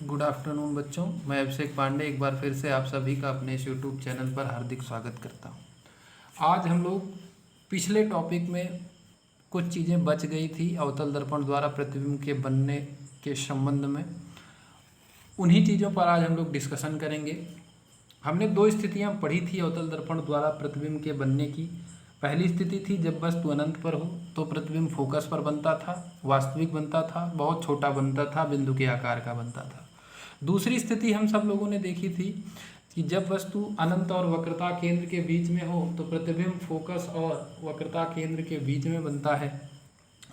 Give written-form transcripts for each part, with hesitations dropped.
Good afternoon बच्चों, मैं अभिषेक पांडे एक बार फिर से आप सभी का अपने इस यूट्यूब चैनल पर हार्दिक स्वागत करता हूं। आज हम लोग पिछले टॉपिक में कुछ चीज़ें बच गई थी अवतल दर्पण द्वारा प्रतिबिंब के बनने के संबंध में, उन्हीं चीज़ों पर आज हम लोग डिस्कशन करेंगे। हमने दो स्थितियां पढ़ी थी अवतल दर्पण द्वारा प्रतिबिंब के बनने की। पहली स्थिति थी जब वस्तु अनंत पर हो तो प्रतिबिंब फोकस पर बनता था, वास्तविक बनता था, बहुत छोटा बनता था, बिंदु के आकार का बनता था। दूसरी स्थिति हम सब लोगों ने देखी थी कि जब वस्तु अनंत और वक्रता केंद्र के बीच में हो तो प्रतिबिंब फोकस और वक्रता केंद्र के बीच में बनता है,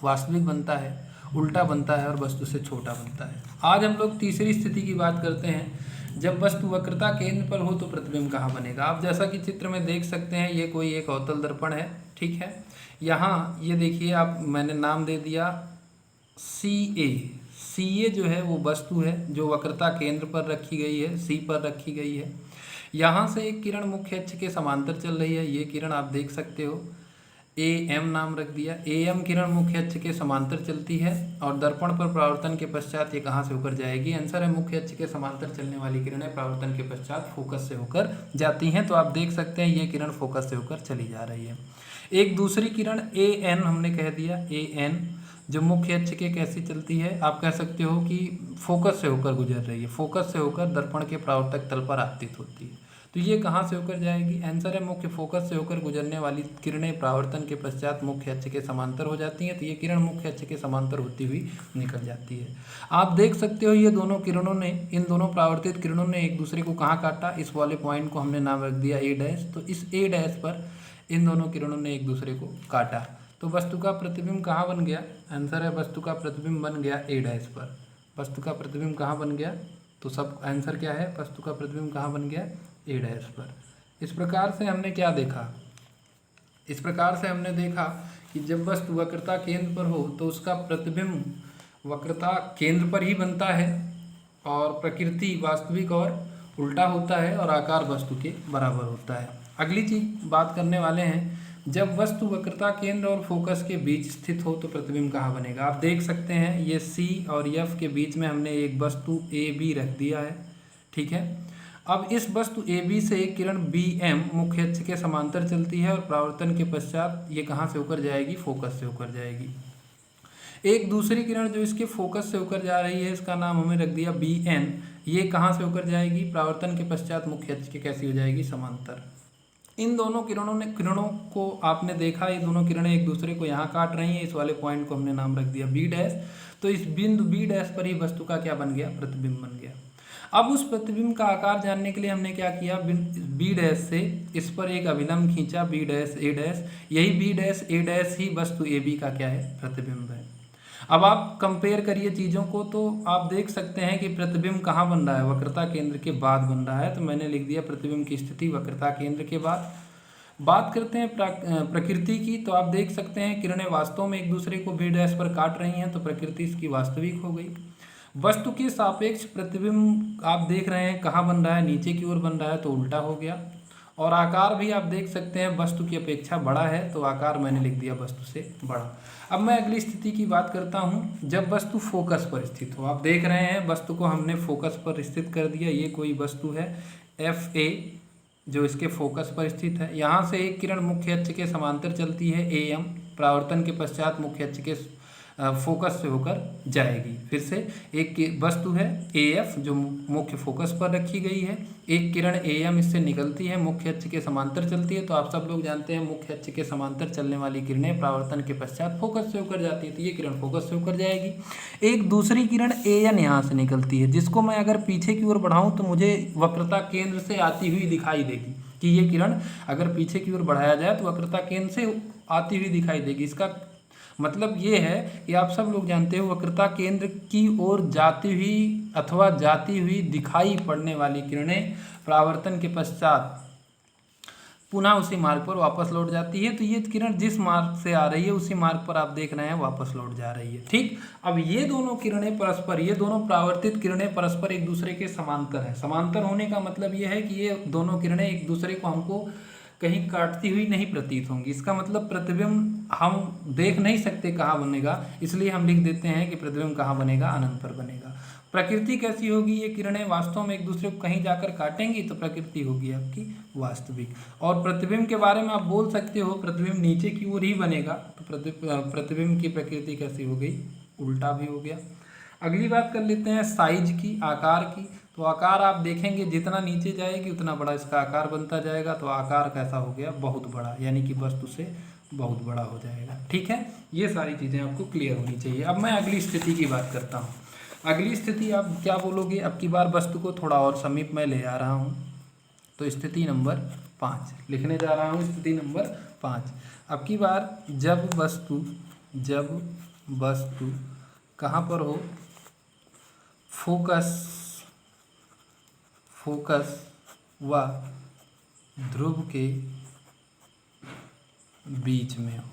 वास्तविक बनता है, उल्टा बनता है और वस्तु से छोटा बनता है। आज हम लोग तीसरी स्थिति की बात करते हैं, जब वस्तु वक्रता केंद्र पर हो तो प्रतिबिंब कहाँ बनेगा। आप जैसा कि चित्र में देख सकते हैं, ये कोई एक अवतल दर्पण है, ठीक है। यहाँ ये देखिए, आप मैंने नाम दे दिया सी ए जो है वो वस्तु है जो वक्रता केंद्र पर रखी गई है, सी पर रखी गई है। यहाँ से एक किरण मुख्य अक्ष के समांतर चल रही है, ये किरण आप देख सकते हो, ए एम नाम रख दिया। ए एम किरण मुख्य अक्ष के समांतर चलती है और दर्पण पर परावर्तन के पश्चात ये कहाँ से होकर जाएगी। आंसर है मुख्य अक्ष के समांतर चलने वाली किरणें परावर्तन के पश्चात फोकस से होकर जाती हैं। तो आप देख सकते हैं ये किरण फोकस से होकर चली जा रही है। एक दूसरी किरण ए एन हमने कह दिया, ए एन जो मुख्य अक्ष के कैसी चलती है, आप कह सकते हो कि फोकस से होकर गुजर रही है, फोकस से होकर दर्पण के परावर्तक तल पर आपतित होती है। तो ये कहाँ से होकर जाएगी। आंसर है मुख्य फोकस से होकर गुजरने वाली किरणें परावर्तन के पश्चात मुख्य अक्ष के समांतर हो जाती हैं। तो ये किरण मुख्य अक्ष के समांतर होती हुई निकल जाती है। आप देख सकते हो ये दोनों किरणों ने, इन दोनों परावर्तित किरणों ने एक दूसरे को कहाँ काटा, इस वाले पॉइंट को हमने नाम रख दिया ए डैश। तो इस ए डैश पर इन दोनों किरणों ने एक दूसरे को काटा, तो वस्तु का प्रतिबिंब कहाँ बन गया। आंसर है वस्तु का प्रतिबिंब बन गया ए डैश पर। वस्तु का प्रतिबिंब कहाँ बन गया, तो सब आंसर क्या है, वस्तु का प्रतिबिंब कहाँ बन गया, ए डैश पर। इस प्रकार से हमने क्या देखा, इस प्रकार से हमने देखा कि जब वस्तु वक्रता केंद्र पर हो तो उसका प्रतिबिंब वक्रता केंद्र पर ही बनता है और प्रकृति वास्तविक और उल्टा होता है और आकार वस्तु के बराबर होता है। अगली चीज बात करने वाले हैं, जब वस्तु वक्रता केंद्र और फोकस के बीच स्थित हो तो प्रतिबिंब कहाँ बनेगा। आप देख सकते हैं ये सी और एफ के बीच में हमने एक वस्तु ए बी रख दिया है, ठीक है। अब इस वस्तु ए बी से एक किरण बी एम मुख्य अक्ष के समांतर चलती है और परावर्तन के पश्चात ये कहाँ से होकर जाएगी, फोकस से होकर जाएगी। एक दूसरी किरण जो इसके फोकस से होकर जा रही है, इसका नाम हमें रख दिया बी एन, ये कहाँ से होकर जाएगी, परावर्तन के पश्चात मुख्य अक्ष के कैसी हो जाएगी, समांतर। इन दोनों किरणों को आपने देखा, ये दोनों किरणें एक दूसरे को यहाँ काट रही हैं, इस वाले पॉइंट को हमने नाम रख दिया बी डैश। तो इस बिंदु बी डैश पर ही वस्तु का क्या बन गया, प्रतिबिंब बन गया। अब उस प्रतिबिंब का आकार जानने के लिए हमने क्या किया, बी डैश से इस पर एक अभिलंब खींचा, बी डैश ए डैश, यही बी डैश ए डैश ही वस्तु ए बी का क्या है, प्रतिबिंब है। अब आप कंपेयर करिए चीज़ों को, तो आप देख सकते हैं कि प्रतिबिंब कहाँ बन रहा है, वक्रता केंद्र के बाद बन रहा है। तो मैंने लिख दिया प्रतिबिंब की स्थिति वक्रता केंद्र के बाद। बात करते हैं प्रकृति की, तो आप देख सकते हैं किरणें वास्तव में एक दूसरे को बी डैश पर काट रही हैं, तो प्रकृति इसकी वास्तविक हो गई। वस्तु के सापेक्ष प्रतिबिंब आप देख रहे हैं कहाँ बन रहा है, नीचे की ओर बन रहा है, तो उल्टा हो गया। और आकार भी आप देख सकते हैं वस्तु की अपेक्षा बड़ा है, तो आकार मैंने लिख दिया वस्तु से बड़ा। अब मैं अगली स्थिति की बात करता हूँ, जब वस्तु फोकस पर स्थित हो। आप देख रहे हैं वस्तु को हमने फोकस पर स्थित कर दिया, ये कोई वस्तु है एफ ए जो इसके फोकस पर स्थित है। यहाँ से एक किरण मुख्य अक्ष के समांतर चलती है ए एम, परावर्तन के पश्चात मुख्य अक्ष के फोकस से होकर जाएगी। फिर से एक वस्तु है ए एफ जो मुख्य फोकस पर रखी गई है, एक किरण ए एम इससे निकलती है, मुख्य अक्ष के समांतर चलती है। तो आप सब लोग जानते हैं मुख्य अक्ष के समांतर चलने वाली किरणें परावर्तन के पश्चात फोकस से होकर जाती है, तो ये किरण फोकस से होकर जाएगी। एक दूसरी किरण ए एन यहाँ से निकलती है, जिसको मैं अगर पीछे की ओर बढ़ाऊँ तो मुझे वक्रता केंद्र से आती हुई दिखाई देगी कि ये किरण अगर पीछे की ओर बढ़ाया जाए तो वक्रता केंद्र से आती हुई दिखाई देगी। इसका मतलब ये है कि आप सब लोग जानते हो वक्रता केंद्र की ओर जाती हुई अथवा जाती हुई दिखाई पड़ने वाली किरणें परावर्तन के पश्चात पुनः उसी मार्ग पर वापस लौट जाती है। तो ये किरण जिस मार्ग से आ रही है उसी मार्ग पर आप देख रहे हैं वापस लौट जा रही है, ठीक। अब ये दोनों किरणें परस्पर, ये दोनों परावर्तित किरणें परस्पर एक दूसरे के समांतर है। समांतर होने का मतलब ये है कि ये दोनों किरणें एक दूसरे को हमको कहीं काटती हुई नहीं प्रतीत होंगी। इसका मतलब प्रतिबिंब हम देख नहीं सकते कहाँ बनेगा, इसलिए हम लिख देते हैं कि प्रतिबिंब कहाँ बनेगा, अनंत पर बनेगा। प्रकृति कैसी होगी, ये किरणें वास्तव में एक दूसरे को कहीं जाकर काटेंगी तो प्रकृति होगी आपकी वास्तविक। और प्रतिबिंब के बारे में आप बोल सकते हो प्रतिबिंब नीचे की ओर ही बनेगा, तो प्रतिबिंब की प्रकृति कैसी हो गई, उल्टा भी हो गया। अगली बात कर लेते हैं साइज की, आकार की। तो आकार आप देखेंगे जितना नीचे जाएगी उतना बड़ा इसका आकार बनता जाएगा, तो आकार कैसा हो गया, बहुत बड़ा, यानी कि वस्तु से बहुत बड़ा हो जाएगा। ठीक है, ये सारी चीज़ें आपको क्लियर होनी चाहिए। अब मैं अगली स्थिति की बात करता हूँ। अगली स्थिति आप क्या बोलोगे, अब की बार वस्तु को थोड़ा और समीप में ले आ रहा हूँ, तो स्थिति नंबर 5 लिखने जा रहा हूँ। स्थिति नंबर 5, अब की बार जब वस्तु कहाँ पर हो, फोकस व ध्रुव के बीच में हो।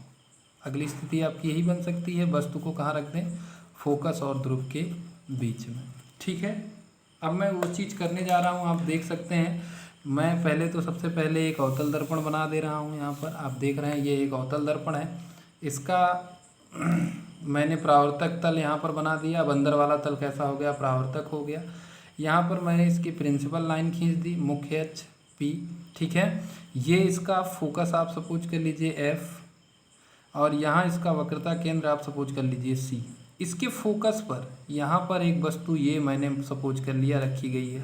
अगली स्थिति आपकी यही बन सकती है, वस्तु को कहाँ रख दें, फोकस और ध्रुव के बीच में। ठीक है, अब मैं वो चीज़ करने जा रहा हूँ, आप देख सकते हैं। मैं पहले तो सबसे पहले एक अवतल दर्पण बना दे रहा हूँ। यहाँ पर आप देख रहे हैं ये एक अवतल दर्पण है, इसका मैंने परावर्तक तल यहाँ पर बना दिया। अब अंदर वाला तल कैसा हो गया, परावर्तक हो गया। यहाँ पर मैंने इसकी प्रिंसिपल लाइन खींच दी, मुख्य एच पी। ठीक है, ये इसका फोकस आप सपोज कर लीजिए एफ, और यहाँ इसका वक्रता केंद्र आप सपोज कर लीजिए सी। इसके फोकस पर यहाँ पर एक वस्तु ये मैंने सपोज कर लिया रखी गई है।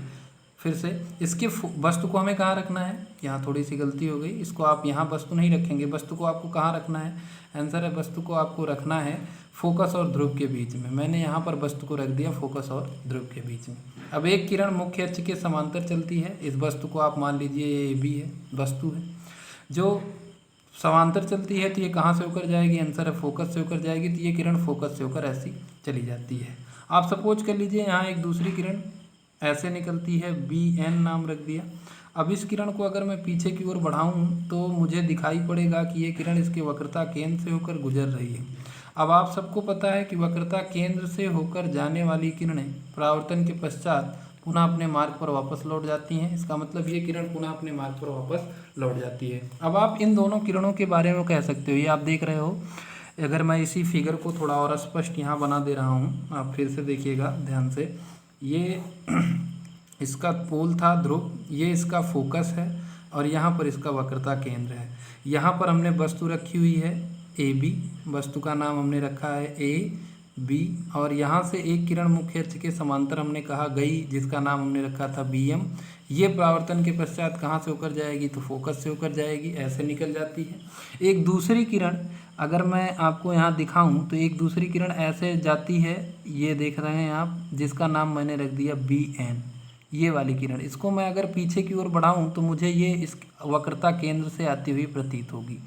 फिर से इसके वस्तु को हमें कहाँ रखना है, यहाँ थोड़ी सी गलती हो गई, इसको आप यहाँ वस्तु नहीं रखेंगे, वस्तु को आपको कहाँ रखना है, आंसर है वस्तु को आपको रखना है फोकस और ध्रुव के बीच में। मैंने यहाँ पर वस्तु को रख दिया फोकस और ध्रुव के बीच में। अब एक किरण मुख्य अक्ष के समांतर चलती है, इस वस्तु को आप मान लीजिए ये बी है, वस्तु है जो समांतर चलती है, तो ये कहाँ से होकर जाएगी, आंसर है फोकस से होकर जाएगी। तो ये किरण फोकस से होकर ऐसी चली जाती है। आप सपोज कर लीजिए यहाँ एक दूसरी किरण ऐसे निकलती है, बी एन नाम रख दिया। अब इस किरण को अगर मैं पीछे की ओर बढ़ाऊँ तो मुझे दिखाई पड़ेगा कि ये किरण इसके वक्रता केंद्र से होकर गुजर रही है। अब आप सबको पता है कि वक्रता केंद्र से होकर जाने वाली किरणें परावर्तन के पश्चात पुनः अपने मार्ग पर वापस लौट जाती हैं। इसका मतलब ये किरण पुनः अपने मार्ग पर वापस लौट जाती है। अब आप इन दोनों किरणों के बारे में कह सकते हो, ये आप देख रहे हो। अगर मैं इसी फिगर को थोड़ा और स्पष्ट यहाँ बना दे रहा हूँ, आप फिर से देखिएगा ध्यान से। ये इसका पोल था ध्रुव, ये इसका फोकस है, और यहाँ पर इसका वक्रता केंद्र है। यहाँ पर हमने वस्तु रखी हुई है ए बी, वस्तु का नाम हमने रखा है ए बी, और यहाँ से एक किरण मुख्य अक्ष के समांतर हमने कहा गई, जिसका नाम हमने रखा था बी एम। ये परावर्तन के पश्चात कहाँ से होकर जाएगी, तो फोकस से होकर जाएगी, ऐसे निकल जाती है। एक दूसरी किरण अगर मैं आपको यहाँ दिखाऊं तो एक दूसरी किरण ऐसे जाती है, ये देख रहे हैं आप, जिसका नाम मैंने रख दिया बी एन, ये वाली किरण। इसको मैं अगर पीछे की ओर बढ़ाऊं तो मुझे ये इस वक्रता केंद्र से आती हुई प्रतीत होगी।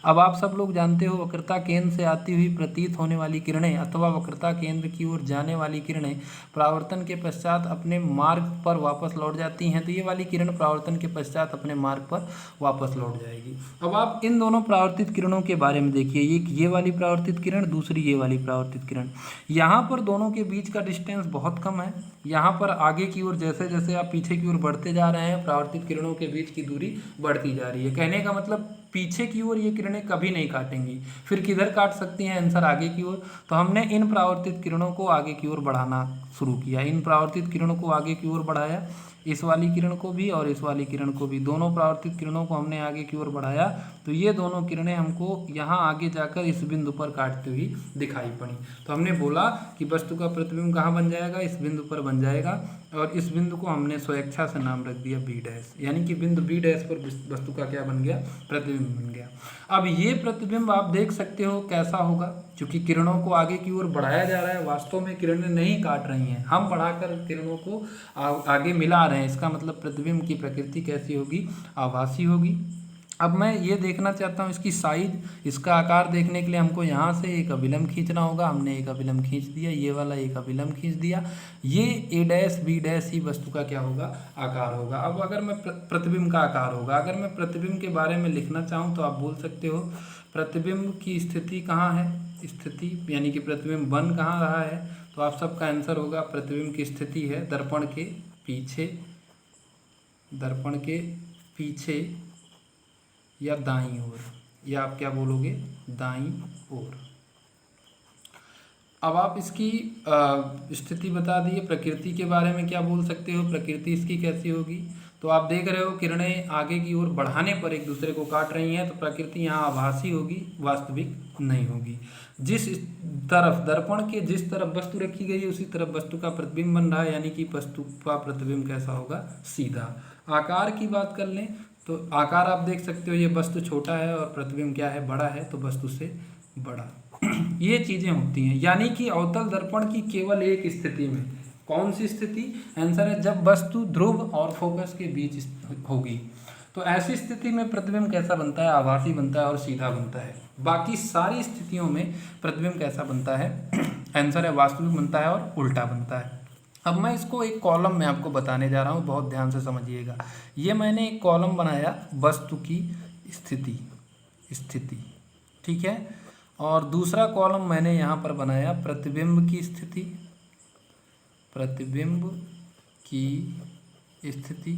अब आप सब लोग जानते हो वक्रता केंद्र से आती हुई प्रतीत होने वाली किरणें अथवा वक्रता केंद्र की ओर जाने वाली किरणें परावर्तन के पश्चात अपने मार्ग पर वापस लौट जाती हैं। तो ये वाली किरण परावर्तन के पश्चात अपने मार्ग पर वापस लौट जाएगी। अब आप इन दोनों परावर्तित किरणों के बारे में देखिए, ये वाली परावर्तित किरण, दूसरी ये वाली परावर्तित किरण। यहाँ पर दोनों के बीच का डिस्टेंस बहुत कम है। यहाँ पर आगे की ओर जैसे जैसे आप पीछे की ओर बढ़ते जा रहे हैं, परावर्तित किरणों के बीच की दूरी बढ़ती जा रही है। कहने का मतलब पीछे की ओर ये किरणें कभी नहीं काटेंगी, फिर किधर काट सकती हैं, आंसर आगे की ओर। तो हमने इन परावर्तित किरणों को आगे की ओर बढ़ाना शुरू किया, इन परावर्तित किरणों को आगे की ओर बढ़ाया, इस वाली किरण को भी और इस वाली किरण को भी, दोनों परावर्तित किरणों को हमने आगे की ओर बढ़ाया। तो ये दोनों किरणें हमको यहाँ आगे जाकर इस बिंदु पर काटती हुई दिखाई पड़ी। तो हमने बोला कि वस्तु का प्रतिबिंब कहाँ बन जाएगा, इस बिंदु पर बन जाएगा, और इस बिंदु को हमने स्वेच्छा से नाम रख दिया बी डैश, यानी कि बिंदु बी डैश पर वस्तु का क्या बन गया, प्रतिबिंब बन गया। अब ये प्रतिबिंब आप देख सकते हो कैसा होगा, क्योंकि किरणों को आगे की ओर बढ़ाया जा रहा है, वास्तव में किरणें नहीं काट रही हैं, हम बढ़ाकर किरणों को आगे मिला रहे हैं। इसका मतलब प्रतिबिंब की प्रकृति कैसी होगी, आभासी होगी। अब मैं ये देखना चाहता हूँ इसकी साइज, इसका आकार देखने के लिए हमको यहाँ से एक अभिलंब खींचना होगा। हमने एक अभिलंब खींच दिया, ये वाला एक अभिलंब खींच दिया, ये ए डैश बी डैश ही वस्तु का क्या होगा, आकार होगा। अब अगर मैं प्रतिबिंब का आकार होगा, अगर मैं प्रतिबिंब के बारे में लिखना चाहूँ तो आप बोल सकते हो प्रतिबिंब की स्थिति कहाँ है, स्थिति यानी कि प्रतिबिंब बन कहाँ रहा है, तो आप सबका आंसर होगा प्रतिबिंब की स्थिति है दर्पण के पीछे, दर्पण के पीछे या दाईं ओर, या आप क्या बोलोगे, दाईं ओर। अब आप इसकी स्थिति बता दिए। प्रकृति के बारे में क्या बोल सकते हो, प्रकृति इसकी कैसी होगी। तो आप देख रहे हो किरणें आगे की ओर बढ़ाने पर एक दूसरे को काट रही हैं, तो प्रकृति यहाँ आभासी होगी, वास्तविक नहीं होगी। जिस तरफ दर्पण के जिस तरफ वस्तु रखी गई है उसी तरफ वस्तु का प्रतिबिंब बन रहा है, यानी कि वस्तु का प्रतिबिंब कैसा होगा, सीधा। आकार की बात कर लें तो आकार आप देख सकते हो, ये वस्तु छोटा है और प्रतिबिंब क्या है, बड़ा है, तो वस्तु से बड़ा। ये चीजें होती हैं, यानी कि अवतल दर्पण की केवल एक स्थिति में, कौन सी स्थिति, आंसर है जब वस्तु ध्रुव और फोकस के बीच होगी, तो ऐसी स्थिति में प्रतिबिंब कैसा बनता है, आभासी बनता है और सीधा बनता है। बाकी सारी स्थितियों में प्रतिबिंब कैसा बनता है, आंसर है वास्तविक बनता है और उल्टा बनता है। अब मैं इसको एक कॉलम में आपको बताने जा रहा हूँ, बहुत ध्यान से समझिएगा। ये मैंने एक कॉलम बनाया वस्तु की स्थिति, ठीक है, और दूसरा कॉलम मैंने यहाँ पर बनाया प्रतिबिंब की स्थिति, प्रतिबिंब की स्थिति।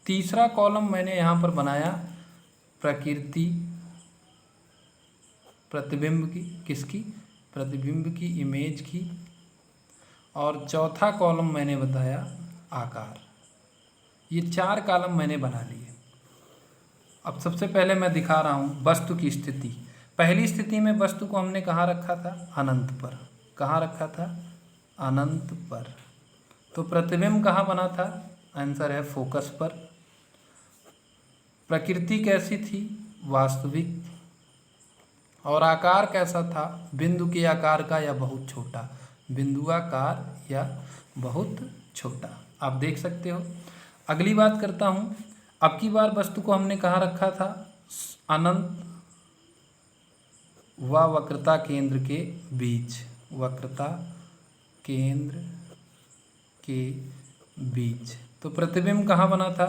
तीसरा कॉलम मैंने यहाँ पर बनाया प्रकृति, प्रतिबिंब की, किसकी, प्रतिबिंब की, इमेज की। और चौथा कॉलम मैंने बताया आकार। ये 4 कॉलम मैंने बना लिए। अब सबसे पहले मैं दिखा रहा हूँ वस्तु की स्थिति। पहली स्थिति में वस्तु को हमने कहाँ रखा था, अनंत पर। कहाँ रखा था, अनंत पर। तो प्रतिबिंब कहाँ बना था, आंसर है फोकस पर। प्रकृति कैसी थी, वास्तविक। और आकार कैसा था, बिंदु के आकार का या बहुत छोटा, बिंदुआकार या बहुत छोटा, आप देख सकते हो। अगली बात करता हूँ। अब की बार वस्तु को हमने कहाँ रखा था, अनंत व वक्रता केंद्र के बीच, वक्रता केंद्र के बीच। तो प्रतिबिंब कहाँ बना था,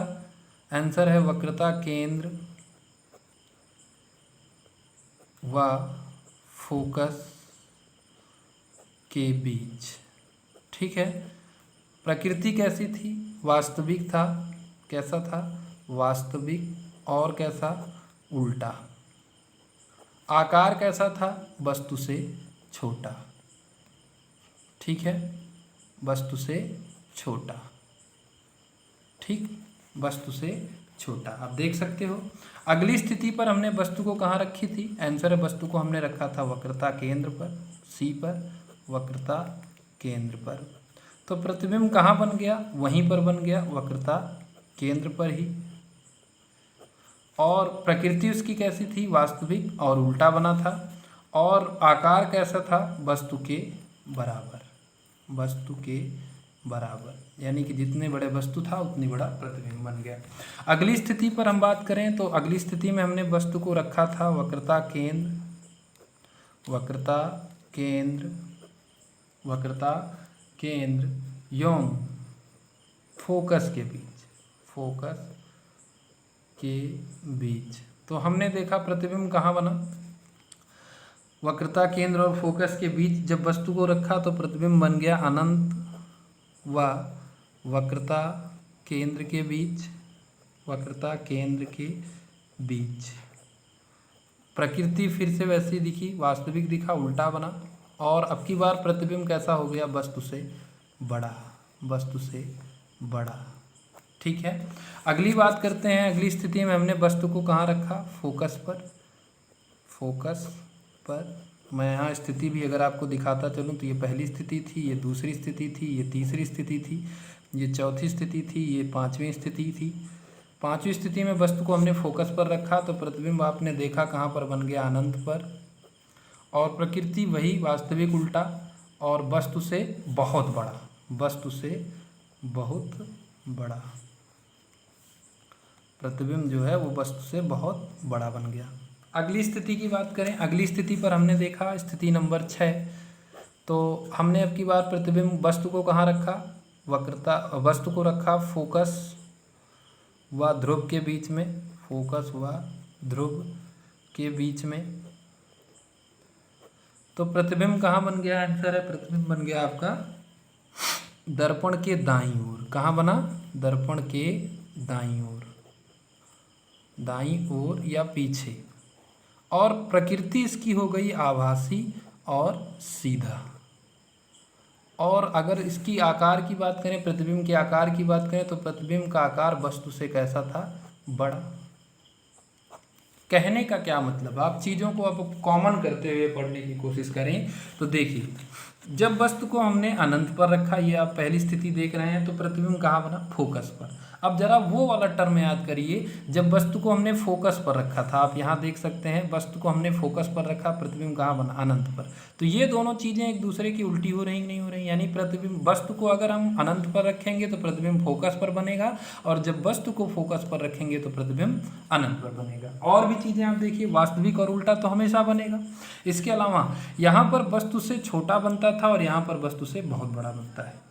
आंसर है वक्रता केंद्र व फोकस के बीच, ठीक है। प्रकृति कैसी थी, वास्तविक था। कैसा था, वास्तविक। और कैसा, उल्टा। आकार कैसा था, वस्तु से छोटा, ठीक है, वस्तु से छोटा, ठीक, वस्तु से छोटा, आप देख सकते हो। अगली स्थिति पर हमने वस्तु को कहाँ रखी थी, आंसर है वस्तु को हमने रखा था वक्रता केंद्र पर, सी पर, वक्रता केंद्र पर। तो प्रतिबिंब कहाँ बन गया, वहीं पर बन गया, वक्रता केंद्र पर ही। और प्रकृति उसकी कैसी थी, वास्तविक और उल्टा बना था। और आकार कैसा था, वस्तु के बराबर, वस्तु के बराबर, यानी कि जितने बड़े वस्तु था उतनी बड़ा प्रतिबिंब बन गया। अगली स्थिति पर हम बात करें तो अगली स्थिति में हमने वस्तु को रखा था वक्रता केंद्र, वक्रता केंद्र, वक्रता केंद्र एवं फोकस के बीच, फोकस के बीच। तो हमने देखा प्रतिबिंब कहाँ बना, वक्रता केंद्र और फोकस के बीच जब वस्तु को रखा तो प्रतिबिंब बन गया अनंत व वक्रता केंद्र के बीच, वक्रता केंद्र के बीच। प्रकृति फिर से वैसी दिखी, वास्तविक दिखा, उल्टा बना। और अब की बार प्रतिबिंब कैसा हो गया, वस्तु से बड़ा, वस्तु से बड़ा, ठीक है। अगली बात करते हैं। अगली स्थिति में हमने वस्तु को कहाँ रखा, फोकस पर, फोकस पर। मैं यहाँ स्थिति भी अगर आपको दिखाता चलूँ तो ये पहली स्थिति थी, ये दूसरी स्थिति थी, ये तीसरी स्थिति थी, ये चौथी स्थिति थी, ये 5वीं स्थिति थी। 5वीं स्थिति में वस्तु को हमने फोकस पर रखा तो प्रतिबिंब आपने देखा कहाँ पर बन गया, अनंत पर। और प्रकृति वही, वास्तविक उल्टा, और वस्तु से बहुत बड़ा, वस्तु से बहुत बड़ा। प्रतिबिंब जो है वो वस्तु से बहुत बड़ा बन गया। अगली स्थिति की बात करें। अगली स्थिति पर हमने देखा स्थिति नंबर 6। तो हमने अब की बार प्रतिबिंब वस्तु को कहाँ रखा, वक्रता, वस्तु को रखा फोकस व ध्रुव के बीच में, फोकस व ध्रुव के बीच में। तो प्रतिबिंब कहाँ बन गया, आंसर है प्रतिबिंब बन गया आपका दर्पण के दाईं ओर। कहाँ बना, दर्पण के दाईं ओर, दाईं ओर या पीछे, और प्रकृति इसकी हो गई आभासी और सीधा। और अगर इसकी आकार की बात करें, प्रतिबिंब के आकार की बात करें, तो प्रतिबिंब का आकार वस्तु से कैसा था? बड़ा। कहने का क्या मतलब, आप चीज़ों को अब कॉमन करते हुए पढ़ने की कोशिश करें तो देखिए, जब वस्तु को हमने अनंत पर रखा, ये आप पहली स्थिति देख रहे हैं, तो प्रतिबिंब कहाँ बना? फोकस पर। अब जरा वो वाला टर्म याद करिए, जब वस्तु को हमने फोकस पर रखा था, आप यहाँ देख सकते हैं वस्तु को हमने फोकस पर रखा, प्रतिबिंब कहाँ बना? अनंत पर। तो ये दोनों चीज़ें एक दूसरे की उल्टी हो रही नहीं हो रही, यानी प्रतिबिंब, वस्तु को अगर हम अनंत पर रखेंगे तो प्रतिबिंब फोकस पर बनेगा, और जब वस्तु को फोकस पर रखेंगे तो प्रतिबिंब अनंत पर बनेगा। और भी चीज़ें आप देखिए, वास्तविक और उल्टा तो हमेशा बनेगा। इसके अलावा यहाँ पर वस्तु से छोटा बनता था और यहाँ पर वस्तु से बहुत बड़ा बनता है,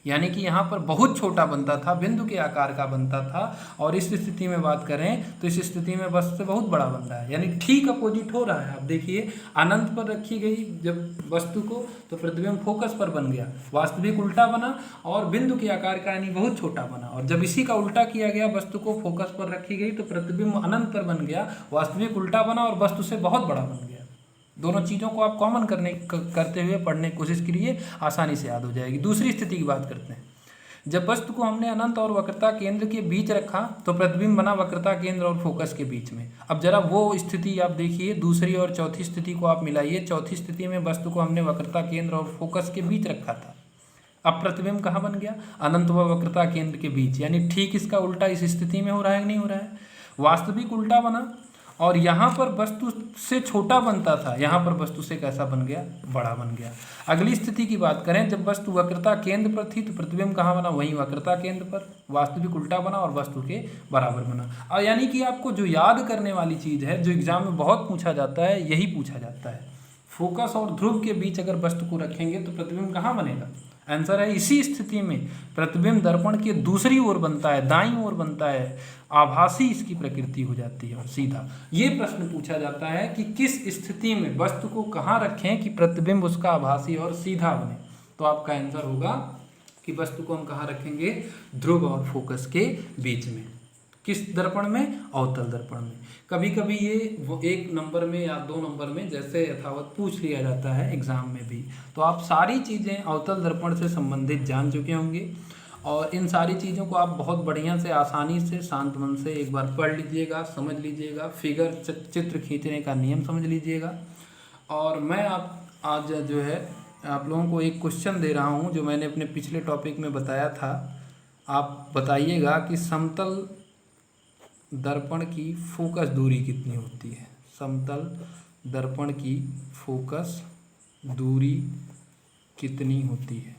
यानी कि यहाँ पर बहुत छोटा बनता था, बिंदु के आकार का बनता था, और इस स्थिति में बात करें तो इस स्थिति में वस्तु से बहुत बड़ा बन रहा है, यानी ठीक अपोजिट हो रहा है। आप देखिए, अनंत पर रखी गई जब वस्तु को तो प्रतिबिंब फोकस पर बन गया, वास्तविक उल्टा बना, और बिंदु के आकार का यानी बहुत छोटा बना। और जब इसी का उल्टा किया गया, वस्तु को फोकस पर रखी गई तो प्रतिबिंब अनंत पर बन गया, वास्तविक उल्टा बना और वस्तु से बहुत बड़ा बन गया। दोनों चीज़ों को आप कॉमन करते हुए पढ़ने की कोशिश करिए, आसानी से याद हो जाएगी। दूसरी स्थिति की बात करते हैं, जब वस्तु को हमने अनंत और वक्रता केंद्र के बीच रखा तो प्रतिबिंब बना वक्रता केंद्र और फोकस के बीच में। अब जरा वो स्थिति आप देखिए, दूसरी और चौथी स्थिति को आप मिलाइए। चौथी स्थिति में वस्तु को हमने वक्रता केंद्र और फोकस के बीच रखा था, अब प्रतिबिंब कहाँ बन गया? अनंत व वक्रता केंद्र के बीच, यानी ठीक इसका उल्टा इस स्थिति में हो रहा है कि नहीं हो रहा है? वास्तविक उल्टा बना, और यहाँ पर वस्तु से छोटा बनता था, यहाँ पर वस्तु से कैसा बन गया? बड़ा बन गया। अगली स्थिति की बात करें, जब वस्तु वक्रता केंद्र पर थी तो प्रतिबिंब कहाँ बना? वहीं वक्रता केंद्र पर, वास्तविक उल्टा बना और वस्तु के बराबर बना। और यानी कि आपको जो याद करने वाली चीज़ है, जो एग्जाम में बहुत पूछा जाता है, यही पूछा जाता है। फोकस और ध्रुव के बीच अगर वस्तु को रखेंगे तो प्रतिबिंब कहाँ बनेगा? आंसर है इसी स्थिति में प्रतिबिंब दर्पण के दूसरी ओर बनता है, दाईं ओर बनता है, आभासी इसकी प्रकृति हो जाती है और सीधा। ये प्रश्न पूछा जाता है कि किस स्थिति में वस्तु को कहाँ रखें कि प्रतिबिंब उसका आभासी और सीधा बने। तो आपका आंसर होगा कि वस्तु को हम कहाँ रखेंगे? ध्रुव और फोकस के बीच में। किस दर्पण में? अवतल दर्पण में। कभी कभी ये वो 1 नंबर में या 2 नंबर में जैसे यथावत पूछ लिया जाता है एग्जाम में भी, तो आप सारी चीज़ें अवतल दर्पण से संबंधित जान चुके होंगे, और इन सारी चीज़ों को आप बहुत बढ़िया से, आसानी से, शांत मन से एक बार पढ़ लीजिएगा, समझ लीजिएगा, फिगर चित्र खींचने का नियम समझ लीजिएगा। और मैं आज जो है आप लोगों को एक क्वेश्चन दे रहा हूँ जो मैंने अपने पिछले टॉपिक में बताया था। आप बताइएगा कि समतल दर्पण की फोकस दूरी कितनी होती है? समतल दर्पण की फोकस दूरी कितनी होती है?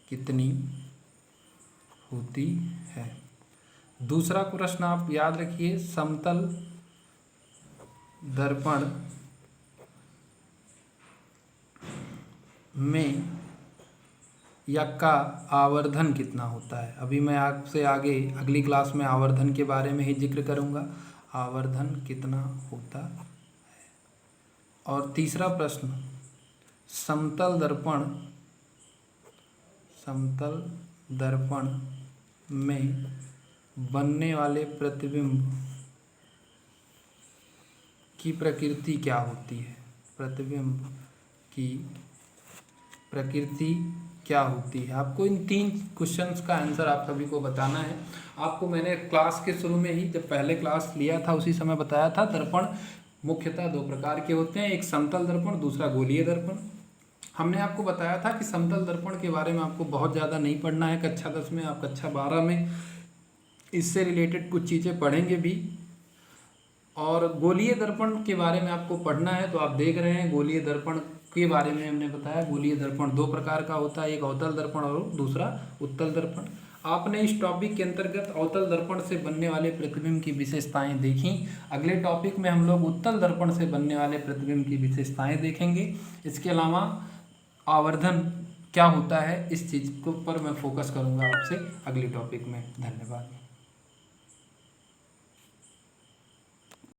कितनी होती है? दूसरा प्रश्न आप याद रखिए, समतल दर्पण में या का आवर्धन कितना होता है? अभी मैं आपसे आगे अगली क्लास में आवर्धन के बारे में ही जिक्र करूंगा, आवर्धन कितना होता है। और तीसरा प्रश्न, समतल दर्पण में बनने वाले प्रतिबिंब की प्रकृति क्या होती है? प्रतिबिंब की प्रकृति क्या होती है? आपको इन 3 क्वेश्चंस का आंसर आप सभी को बताना है। आपको मैंने क्लास के शुरू में ही, जब पहले क्लास लिया था उसी समय बताया था, दर्पण मुख्यतः 2 प्रकार के होते हैं, एक समतल दर्पण, दूसरा गोलीय दर्पण। हमने आपको बताया था कि समतल दर्पण के बारे में आपको बहुत ज़्यादा नहीं पढ़ना है कक्षा 10 में, आप कक्षा 12 में इससे रिलेटेड कुछ चीज़ें पढ़ेंगे भी। और गोलीय दर्पण के बारे में आपको पढ़ना है, तो आप देख रहे हैं गोलीय दर्पण के बारे में हमने बताया। गोलीय दर्पण 2 प्रकार का होता है, एक अवतल दर्पण और दूसरा उत्तल दर्पण। आपने इस टॉपिक के अंतर्गत अवतल दर्पण से बनने वाले प्रतिबिंब की विशेषताएं देखी। अगले टॉपिक में हम लोग उत्तल दर्पण से बनने वाले प्रतिबिंब की विशेषताएं देखेंगे। इसके अलावा आवर्धन क्या होता है, इस चीज़ को पर मैं फोकस करूंगा आपसे अगले टॉपिक में। धन्यवाद।